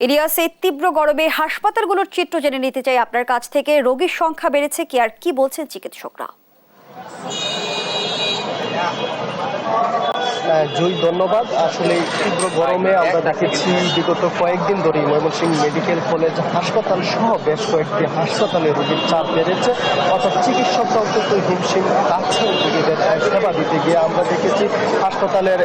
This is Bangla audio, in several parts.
ইলিয়াস, এই তীব্র গরমে হাসপাতালগুলোর চিত্র জেনে নিতে চাই আপনার কাছ থেকে। রোগীর সংখ্যা বেড়েছে কি, আর কি বলছেন চিকিৎসকরা? জয়, ধন্যবাদ। আসলে তীব্র গরমে আমরা দেখেছি বিগত কয়েকদিন ধরেই ময়মনসিংহ মেডিকেল কলেজ হাসপাতাল সহ বেশ কয়েকটি হাসপাতালে রোগীর চাপ বেড়েছে। অর্থাৎ চিকিৎসকরাও কিন্তু হিমশিম খাচ্ছেন রোগীদের সেবা দিতে গিয়ে। আমরা দেখেছি হাসপাতালের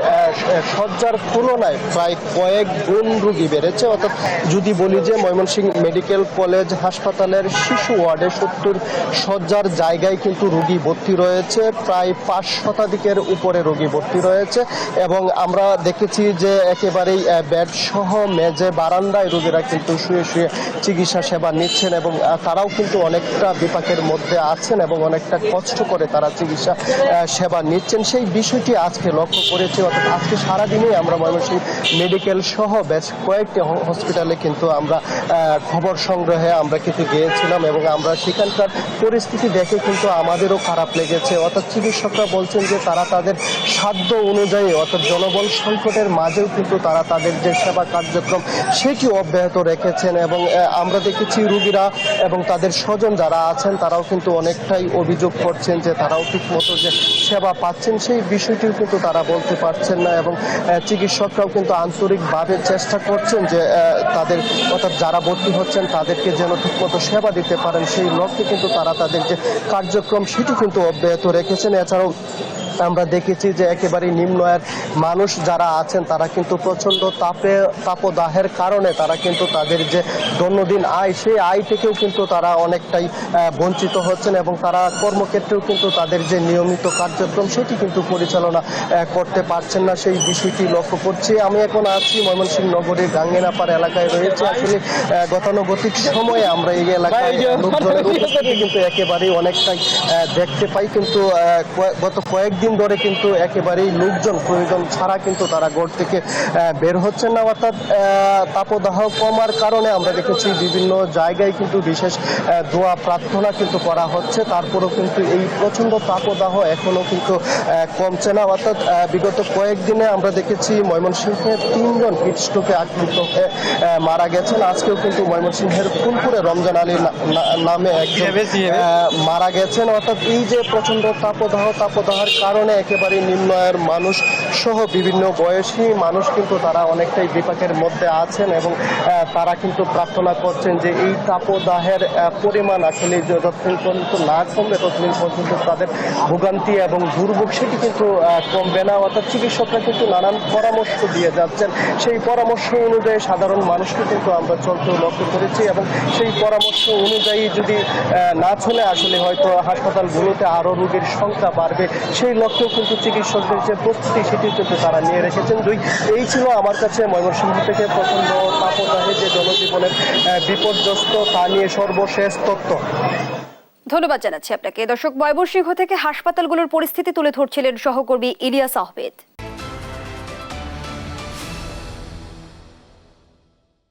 শয্যার তুলনায় প্রায় কয়েক গুণ রোগী বেড়েছে। অর্থাৎ যদি বলি যে ময়মনসিংহ মেডিকেল কলেজ হাসপাতালের শিশু ওয়ার্ডে 70 শয্যার জায়গায় কিন্তু রোগী ভর্তি রয়েছে, প্রায় 5 শতাধিকের উপরে রোগী ভর্তি রয়েছে। এবং আমরা দেখেছি যে একেবারেই বেড সহ মেঝে বারান্দায় রোগীরা কিন্তু শুয়ে শুয়ে চিকিৎসা সেবা নিচ্ছেন এবং তারাও কিন্তু অনেকটা বিপাকের মধ্যে আছেন এবং অনেকটা কষ্ট করে তারা চিকিৎসা সেবা নিচ্ছেন। সেই বিষয়টি আজকে লক্ষ্য করেছি। অর্থাৎ আজকে সারাদিনই আমরা ময়মনসিংহ মেডিকেল সহ বেশ কয়েকটি হসপিটালে কিন্তু আমরা খবর সংগ্রহে আমরা কিন্তু গিয়েছিলাম এবং আমরা সেখানকার পরিস্থিতি দেখে কিন্তু আমাদেরও খারাপ লেগেছে। অর্থাৎ চিকিৎসকরা বলছেন যে তারা তাদের সাধ্য অনুযায়ী অর্থাৎ জনবল সংকটের মাঝেও কিন্তু তারা তাদের যে সেবা কার্যক্রম সেটি অব্যাহত রেখেছেন। এবং আমরা দেখেছি রোগীরা এবং তাদের স্বজন যারা আছেন তারাও কিন্তু অনেকটাই অভিযোগ করছেন যে তারাও ঠিকমতো যে সেবা পাচ্ছেন সেই বিষয়টিও কিন্তু তারা বলতে পারছেন না। এবং চিকিৎসকরাও কিন্তু আন্তরিকভাবে চেষ্টা করছেন যে তাদের অর্থাৎ যারা ভর্তি হচ্ছেন তাদেরকে যেন ঠিকমতো সেবা দিতে পারেন সেই লক্ষ্যে কিন্তু তারা তাদের যে কার্যক্রম সেটি কিন্তু অব্যাহত রেখেছেন। এছাড়াও আমরা দেখেছি যে একেবারে নিম্ন আয়ের মানুষ যারা আছেন তারা কিন্তু প্রচণ্ড তাপদাহের কারণে তারা কিন্তু তাদের যে দৈনন্দিন আয় সেই আয় থেকেও কিন্তু তারা অনেকটাই বঞ্চিত হচ্ছেন এবং তারা কর্মক্ষেত্রেও কিন্তু তাদের যে নিয়মিত কার্যক্রম সেটি কিন্তু পরিচালনা করতে পারছেন না। সেই বিষয়টি লক্ষ্য করছি। আমি এখন আছি ময়মনসিংহ নগরীর গাঙ্গেনাপাড় এলাকায় রয়েছে। আসলে গতানুগতিক সময়ে আমরা এই এলাকায় লোকজনের উপস্থিতি কিন্তু একেবারেই অনেকটাই দেখতে পাই, কিন্তু গত কয়েকদিন ধরে কিন্তু একেবারেই লোকজন প্রয়োজন ছাড়া কিন্তু তারা ঘর থেকে বের হচ্ছেন না। অর্থাৎ তাপদাহ কমার কারণে আমরা দেখেছি বিভিন্ন জায়গায় কিন্তু বিশেষ দোয়া প্রার্থনা কিন্তু করা হচ্ছে, তারপরেও কিন্তু এই প্রচণ্ড তাপদাহ এখনো কিন্তু কমছে না। অর্থাৎ বিগত কয়েকদিনে আমরা দেখেছি ময়মনসিংহের 3 জন হিটস্ট্রোকে আক্রান্ত হয়ে মারা গেছেন। আজকেও কিন্তু ময়মনসিংহের ফুলপুরে রমজান আলী নামে একজন মারা গেছেন। অর্থাৎ এই যে প্রচণ্ড তাপদাহের কারণে একেবারে নিম্ন আয়ের মানুষ সহ বিভিন্ন বয়সী মানুষ কিন্তু তারা অনেকটাই বিপাকের মধ্যে আছেন এবং তারা কিন্তু প্রার্থনা করছেন যে এই তাপদাহের পরিমাণ আসলে যতদিন পর্যন্ত না কমবে ততদিন পর্যন্ত তাদের ভোগান্তি এবং দুর্ভোগ সেটি কিন্তু কমবে না। অর্থাৎ চিকিৎসকরা কিন্তু নানান পরামর্শ দিয়ে যাচ্ছেন, সেই পরামর্শ অনুযায়ী সাধারণ মানুষকে কিন্তু আমরা চলতেও লক্ষ্য করেছি এবং সেই পরামর্শ অনুযায়ী যদি না চলে আসলে হয়তো হাসপাতালগুলোতে আরও রোগীর সংখ্যা বাড়বে। সেই লক্ষ্যেও কিন্তু চিকিৎসকদের যে প্রস্তুতি সেটি কিন্তু তারা নিয়ে রেখেছেন। এই ছিল আমার কাছে ময়মনসিংহ থেকে প্রচণ্ড তাপদাহে যে জনজীবনের বিপর্যস্ত তা নিয়ে সর্বশেষ তথ্য। ধন্যবাদ জানাচ্ছি আপনাকে। দর্শক, ময়মনসিংহ থেকে হাসপাতালগুলোর পরিস্থিতি তুলে ধরছিলেন সহকর্মী ইলিয়াস আহমেদ।